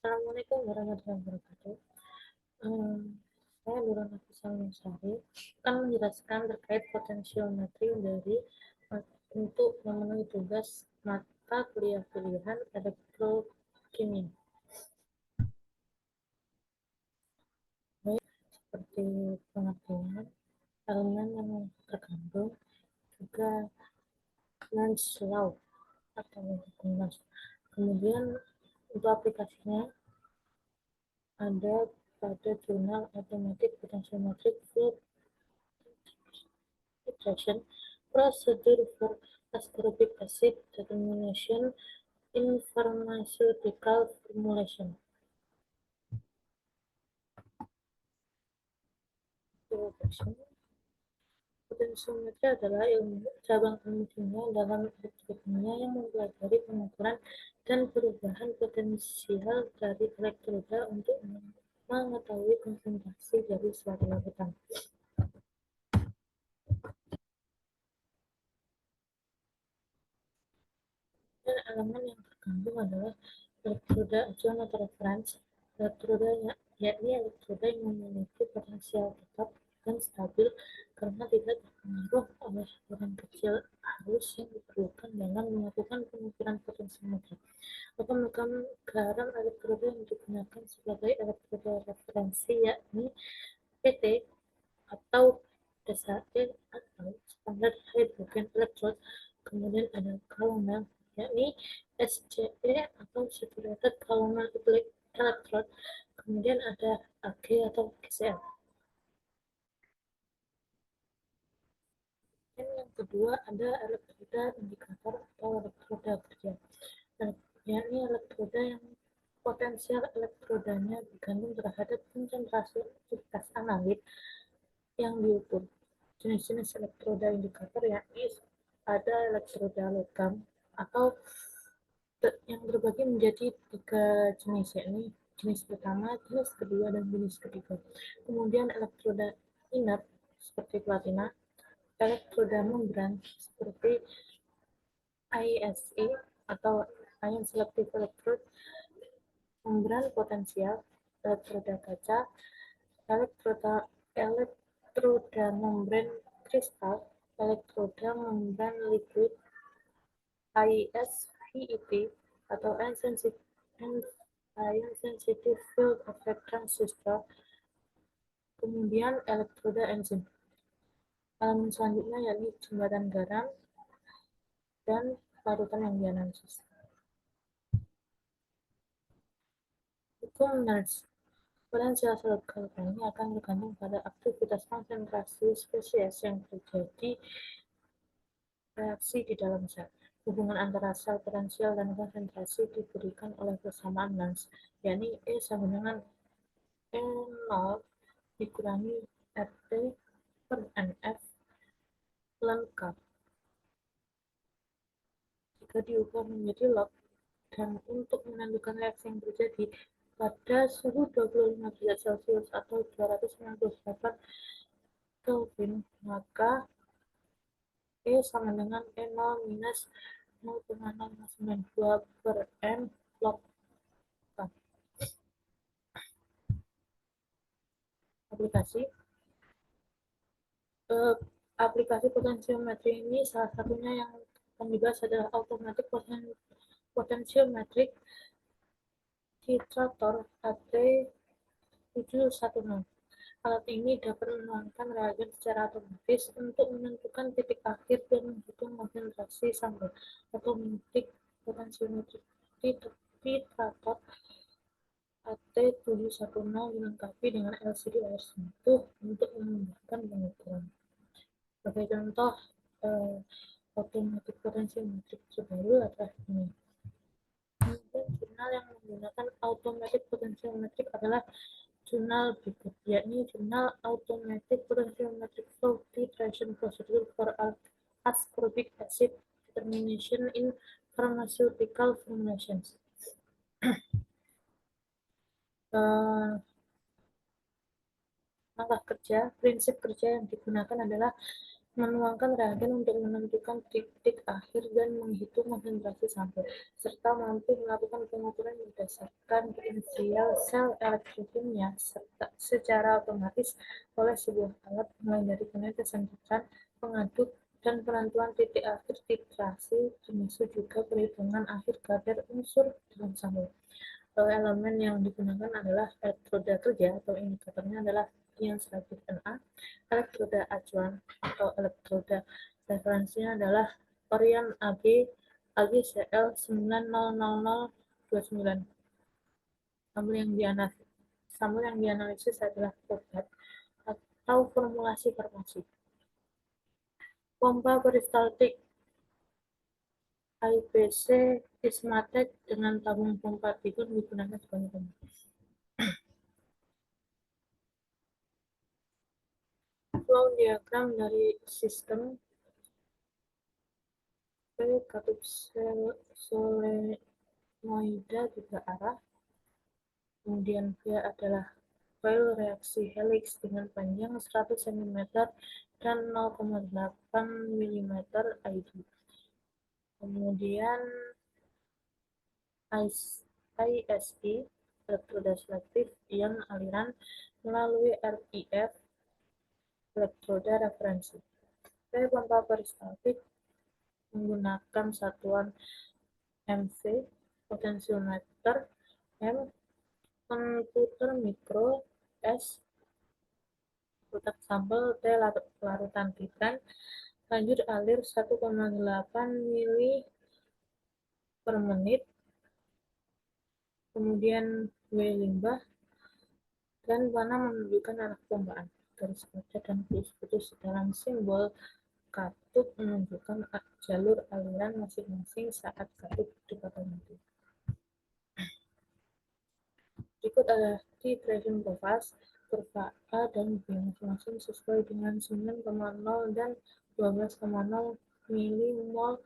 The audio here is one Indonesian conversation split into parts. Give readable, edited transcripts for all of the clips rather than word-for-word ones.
Assalamualaikum warahmatullahi wabarakatuh. Eee, saya Nurul Nafisah Sari akan menjelaskan terkait potensiometri dari untuk memenuhi tugas mata kuliah pilihan elektrokimia. Baik, seperti pengertian, elemen yang terkandung, juga Nance Law atau hukum Nance. Kemudian untuk aplikasinya ada pada jurnal Automatic Potentiometric Flow Titration Procedure for Ascorbic Acid Determination in Pharmaceutical Formulation. Potensiometri adalah cabang ilmu kimia dalam elektrokimia yang mempelajari pengukuran dan perubahan potensial dari elektroda untuk mengetahui konsentrasi dari suatu larutan. Dan elemen yang terkandung adalah elektroda acuan atau referens, elektroda yakni elektroda yang memiliki potensial tetap dan stabil karena tidak terpengaruh oleh ukuran kecil arus yang diperlukan dalam melakukan pengukuran potensiometri. Rekan-rekan garam elektroda yang digunakan sebagai elektroda referensi yakni PT atau SHE atau standar hydrogen electrode. Kemudian ada galonel yakni SCE atau saturated colonel electrode. Kemudian ada AG atau GCL. Dan yang kedua ada elektroda indikator atau elektroda kerja, yakni elektroda yang potensial elektrodanya bergantung terhadap konsentrasi aktivitas analit yang diukur. Jenis-jenis elektroda indikator yakni ada elektroda logam atau yang terbagi menjadi 3 jenis, yakni jenis pertama, jenis kedua, dan jenis ketiga. Kemudian elektroda inert seperti platina, elektroda membran seperti ISE atau ion selective electrode, membran potensial, elektroda kaca, elektroda membran kristal, elektroda membran liquid, ISVET atau ion sensitive field effect transistor, kemudian elektroda enzim. Elemen selanjutnya yakni jembatan garam dan larutan yang dianalisis. Hukum Nernst. Potensial sel ini akan bergantung pada aktivitas konsentrasi spesies yang terjadi reaksi di dalam sel. Hubungan antara sel potensial dan konsentrasi diberikan oleh persamaan Nernst, yakni E sama dengan E0 dikurangi RT per NF lengkap. Jika diubah menjadi log, dan untuk menentukan reaksi yang terjadi pada suhu 25 derajat Celcius atau 298 Kelvin, maka E sama dengan E0 minus 0,0592 per M log K. Aplikasi potensiometri ini salah satunya yang akan dibahas adalah automatic potentiometric titrator AT710. Alat ini dapat menuangkan reagen secara otomatis untuk menentukan titik akhir dan menghitung konsentrasi sampel. Automatic potentiometric titrator AT710 dilengkapi dengan LCD layar sentuh untuk memudahkan pengukuran. Sebagai contoh, automatic potentiometric terbaru adalah ini. Kemudian jurnal yang menggunakan automatic potentiometric adalah jurnal berikut, yakni jurnal Automatic Potentiometric Flow Titration Procedure for Ascorbic Acid Determination in Pharmaceutical Formulations. Langkah kerja, prinsip kerja yang digunakan adalah menuangkan reagen untuk menentukan titik akhir dan menghitung konsentrasi sampel, serta mampu melakukan pengukuran berdasarkan potensial sel elektrokimia secara otomatis oleh sebuah alat, mulai dari penetesan cairan, pengaduk, dan penentuan titik akhir titrasi, termasuk juga perhitungan akhir kadar unsur dalam sampel. Elemen yang digunakan adalah elektroda kerja atau indikatornya adalah ion selektif Na, elektroda acuan atau elektroda referensinya adalah Orion Ag AgCl 90029. Sampel yang dianalisis adalah obat atau formulasi farmasi. Pompa peristaltik IPC Ismatek dengan tabung pompa Tigon digunakan sebagai pompa. Flow diagram dari sistem P katup solenoida 3 arah, kemudian V adalah coil reaksi helix dengan panjang 100 cm dan 0,8 mm ID. Kemudian ISI elektroda selektif ion aliran melalui RIF elektroda referensi. Pompa peristaltik menggunakan satuan mV, potensiometer M, komputer mikro S, kotak sampel T larutan titran, lanjut alir 1,8 mili per menit, kemudian W limbah, dan warna menunjukkan arah pompaan, garis padat dan putus-putus dalam simbol katup menunjukkan jalur aliran masing-masing saat katup dipotong mati. Berikut adalah titration profiles kurva A dan B masing-masing sesuai dengan 9,0 dan 12,0 milimol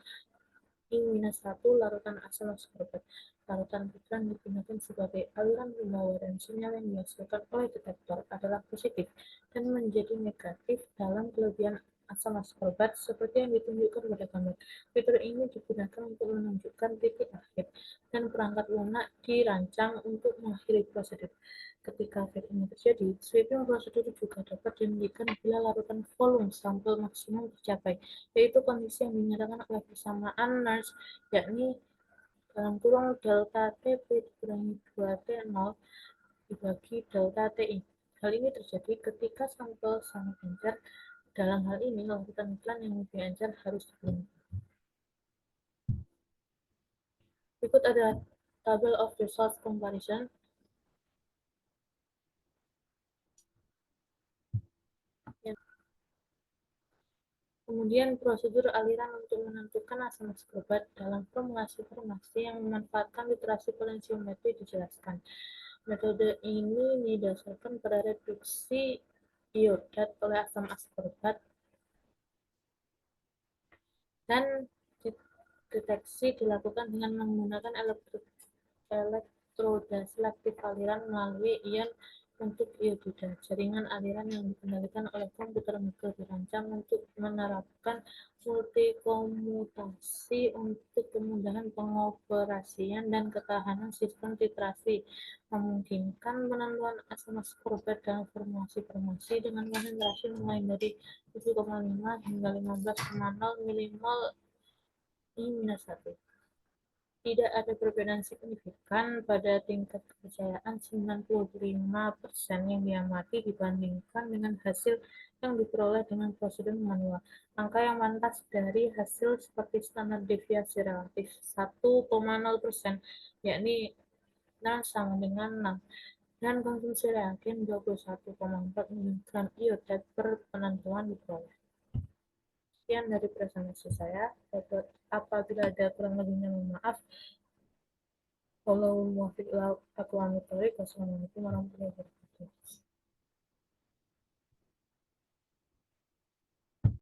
I-1 larutan asam ascorbat. Larutan titran digunakan sebagai aliran pembawa dan sinyal yang dihasilkan oleh detektor adalah positif dan menjadi negatif dalam kelebihan asam ascorbat seperti yang ditunjukkan pada gambar. Fitur ini digunakan untuk menunjukkan titik akhir dan perangkat lunak dirancang untuk mengakhiri prosedur. Ketika efek ini terjadi, sweeping prosedur juga dapat dihentikan bila larutan volume sampel maksimum tercapai, yaitu kondisi yang dinyatakan oleh persamaan Nernst, yakni dalam kurung delta Tp dikurangi 2T0 dibagi delta Ti. Hal ini terjadi ketika sampel sangat encer. Dalam hal ini, larutan iklan yang lebih encer harus dikurangkan. Berikut ada table of results comparison. Kemudian prosedur aliran untuk menentukan asam ascorbat dalam formulasi farmasi yang memanfaatkan literasi potensiometri dijelaskan. Metode ini didasarkan pada reduksi iodat oleh asam ascorbat dan deteksi dilakukan dengan menggunakan elektroda selektif aliran melalui ion untuk iodida. Jaringan aliran yang dikendalikan oleh komputer mikro dirancang untuk menerapkan multikomutasi untuk kemudahan pengoperasian dan ketahanan sistem titrasi, memungkinkan penentuan asam ascorbat dalam formulasi farmasi dengan konsentrasi mulai dari 7,5 hingga 15,0 milimol I-1. Tidak ada perbedaan signifikan pada tingkat kepercayaan 95% yang diamati dibandingkan dengan hasil yang diperoleh dengan prosedur manual. Angka yang pantas dari hasil seperti standar deviasi relatif 1,0%, yakni 0 sama dengan 6, dan konsumsi reagen 21,4 mg iodat per penentuan diperoleh. Sekian dari presentasi saya. Apabila ada kurang lebihnya, mohon maaf. Wassalamualaikum warahmatullahi wabarakatuh.